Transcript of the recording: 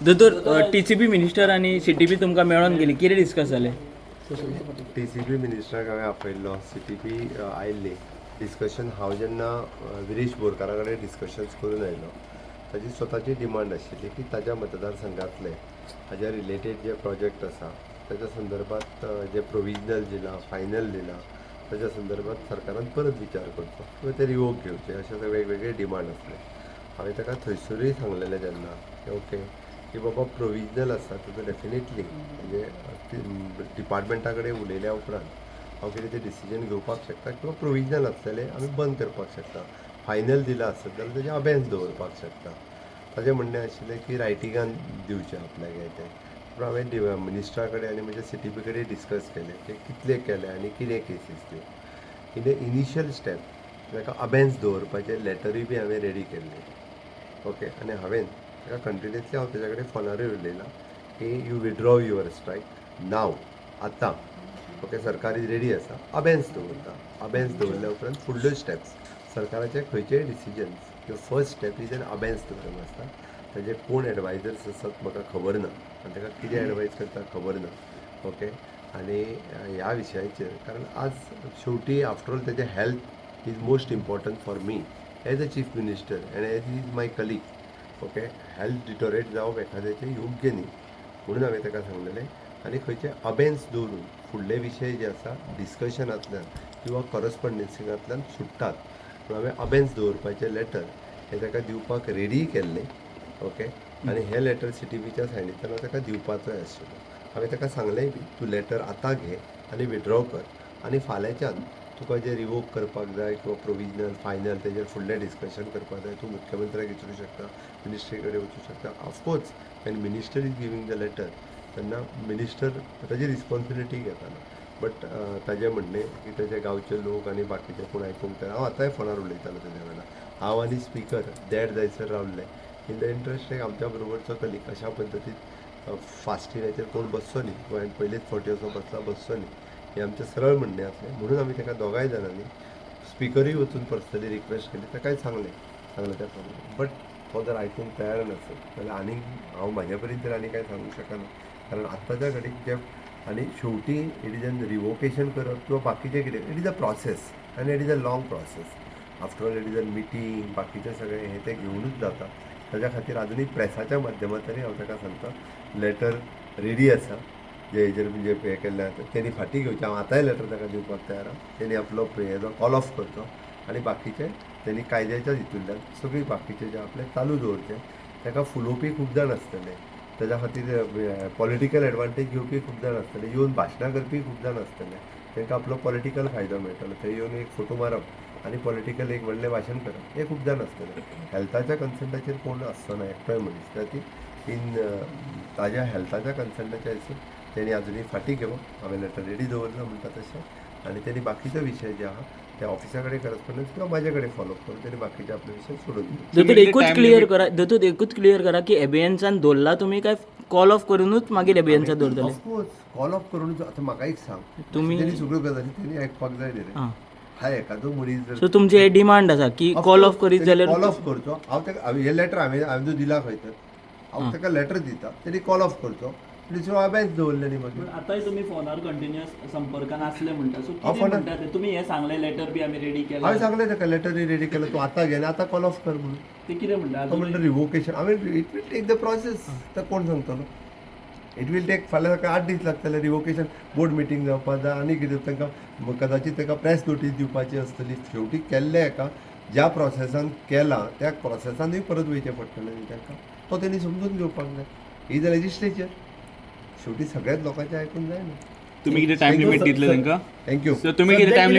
दोतोर TCP minister आणि CTP तुमकां मेळोन गेली, कितें डिस्कस जालें? TCP मिनिस्टराक हांवें आपयल्लो, CTP आयिल्ली. डिस्कशन हांव जेन्ना विरेश बोरकारा कडेन डिस्कशन्स करून आयलो, ताची स्वताची डिमांड आशिल्ली की ताज्या मतदारसंघातले हाज्या रिलेटेड जे प्रोजेक्ट आसा ताच्या संदर्भात जे प्रोविजनल दिलां, फायनल दिलां, ताच्या संदर्भात सरकारान परत विचार करचो किंवा ते रिवोक घेवचे अशे ते वेगवेगळे डिमांड आसले. हांवें ताका थंयसरूय सांगलेलें जेन्ना ओके की बाबा प्रोविजनल आसा ताजो डेफिनेटली म्हणजे डिपार्टमेंटा कडेन उलयल्या उपरांत हांव कितें तें डिसिजन घेवपाक शकता किंवा प्रोविजनल आसलेलें आमी बंद करपाक शकता. फायनल दिलां आसत जाल्यार तेजें अबेन्स दवरपाक शकता. ताजें म्हणणें आशिल्लें की रायटिंगान दिवचें आपल्याक हें तें. पूण हांवें मिनिस्टरा कडेन आनी म्हज्या CTP कडेन डिस्कस केलें की कितले केले आनी कितें केसीस त्यो. इन द इनिशियल स्टेप ताका अबेन्स दवरपाचें लेटरूय बी हांवें रेडी केल्लें. ओके आनी हांवें ताका कंटिन्युअसली हांव तेज्या कडेन फोनारूय उलयलां की यू विड्रॉ युअर स्ट्रायक नाव आतां. ओके सरकार इज रेडी आसा, अबेन्स दवरता. अबेन्स दवरल्या उपरांत फुडल्यो स्टेप्स सरकाराचे खंयचेय डिसिजन्स किंवा फर्स्ट स्टेप इज एन अबेन्स दवरप आसता. ताजे कोण एडवायजर्स आसात म्हाका खबर ना आनी ताका कितें एडवायज करता खबर ना. ओके आनी ह्या विशयाचेर कारण आज शेवटी आफ्टर ऑल ताजें health is most important for me as a chief minister and as is my colleague. Okay health deteriorate जावप एखाद्याचें योग्य न्ही म्हणून हांवें ताका सांगलेलें आनी खंयचे अबेन्स दवरून फुडले विशय जे आसा डिस्कशनांतल्यान किंवा करस्पॉन्डन्सिंगांतल्यान सुट्टात. म्हणून हांवें अबेन्स दवरपाचें लेटर हें ताका दिवपाक रेडी केल्लें. ओके आनी हें लेटर CTPच्या सायडींतल्यान हांव ताका दिवपाचोय आशिल्लो. हांवें ताका सांगलेंय बी तूं लेटर आतां घे आनी विड्रॉ कर आनी फाल्यांच्यान तुका जें रिवोक करपाक जाय किंवा प्रोविजनल फायनल तेजेर फुडलें डिस्कशन करपाक जाय तूं मुख्यमंत्र्याक विचारूं शकता, मिनिस्ट्री कडेन वचूं शकता. Of course when minister is giving the letter तेन्ना मिनिस्टर ताजी रिस्पॉन्सिबिलिटी घेताना. बट ताजें म्हणणें की तेजे गांवचे लोक आनी बाकीचे कोण आयकूंक तयार. हांव आतांय फोनार उलयतालो तेज्या वेळार. हांव आनी स्पिकर देड जायसर रावल्ले इन द इंट्रस्ट एक आमच्या बरोबरचो कलीग अशा पद्दतीन फास्टीनाचेर कोण बसचो न्ही किंवा हांवें पयलींच फावटी असो बसला बसचो न्ही हें आमचें सरळ म्हणणें आसलें. म्हणून आमी ताका दोगांय जाणांनी स्पिकरूय वचून पर्सनली रिक्वेस्ट केली. ताकाय सांगलें त्या प्रमाणे. बट तो जर आयकूंक तयार नासत जाल्यार आनीक हांव म्हाजे परीन तर आनी कांय सांगूंक शकना कारण आत्ताच्या घडीक जे आनी शेवटी इट इज एन रिवोकेशन करप किंवा बाकीचें कितें इट इज अ प्रोसेस आनी it is a long process. After all it is a meeting बाकीचें सगळें हें तें घेवनूच जाता. ताज्या खातीर आजुनूय प्रेसाच्या माध्यमांतल्यान हांव ताका सांगता लेटर रेडी आसा जे हेजेर म्हणजे हें केल्लें आसा तेणी फाटीं घेवचें. हांव आतांय लेटर ताका दिवपाक तयार आहा. तेणी आपलो हेजो कॉल ऑफ करचो आनी बाकीचे तेणी कायद्याच्या हितूंतल्यान सगळीं बाकीचे जे आपले चालू दवरचे. ताका फुलोवपी खूब जाण आसतले ताज्या खातीर पॉलिटिकल एडवांटेज घेवपी खूब जाण आसतले येवन भाशणां करपी खूब जाण आसतले. तांकां आपलो पॉलिटिकल फायदो मेळटलो. थंय येवन एक फोटो मारप आनी पॉलिटिकल एक व्हडलें भाशण करप हे खूब जाण आसतले. हेल्थाच्या कन्सर्नाचेर कोण आसचो एकटोय मनीस त्याती इन ताज्या हेल्थाच्या कन्सर्नाच्या हितून तेणी आजुनूय फाटीं घेवप. हांवें लेटर रेडी दवरला म्हणटा तशें आनी तेणी बाकीचे विशय जे आहा त्या ऑफिसा कडेन करस्पॉन्डन्स किंवा म्हाजे कडेन फॉलोअप करून तेणी बाकीचे आपले विशय सोडून दिले. दोतोर एकूच क्लियर करा की एबियन्सान दवरला तुमी काय कॉल ऑफ करूनच मागीर एबियन्सान दवरतले? ऑफकोर्स कॉल ऑफ करून आतां म्हाका एक सांग तुमी तेणी सगळ्यो गजाली तेणी आयकपाक जाय न्ही रे. हा एखादो मनीस जर सो तुमची हे डिमांड आसा की कॉल ऑफ करीत जाल्यार कॉल ऑफ करचो. हांव ताका हे लेटर हांवें जो दिला खंय तर हांव ताका लेटर दिता तेणी कॉल ऑफ करचो. दुसरो अबेन्स दवरले न्ही मागीर. आतांय तुमी फोनार कंटिन्युअस संपर्कान आसले म्हणटा सो कितें म्हणटा ते तुमी हे सांगले लेटर बी आमी रेडी केला. हांवें सांगलें ताका लेटर रेडी केलं तूं आतां घे आनी आतां कॉल ऑफ कर म्हणून. ते कितें म्हणटा तो म्हणटा रिवोकेशन. हांवें it will take the process. तर कोण सांगतलो इट वील टेक फाल्यां ताका 8 दीस लागतले. रिवोकेशन बोर्ड मिटींग जावपाक जाय आनी कितें तांकां कदाचित ताका प्रेस नोटीस दिवपाची आसतली. शेवटी केल्ले हाका ज्या प्रोसेसान केलां त्या प्रोसेसानूय परत वयचें पडटलें न्ही तांकां. तो तेणी समजून घेवपाक जाय. Is a legislature. शेवटी सगळ्याच लोकांचें आयकून जाय न्ही. तुम्ही किती टाइम लिमिट दितले तांकां? थँक्यू. सो तुम्ही किती टाइम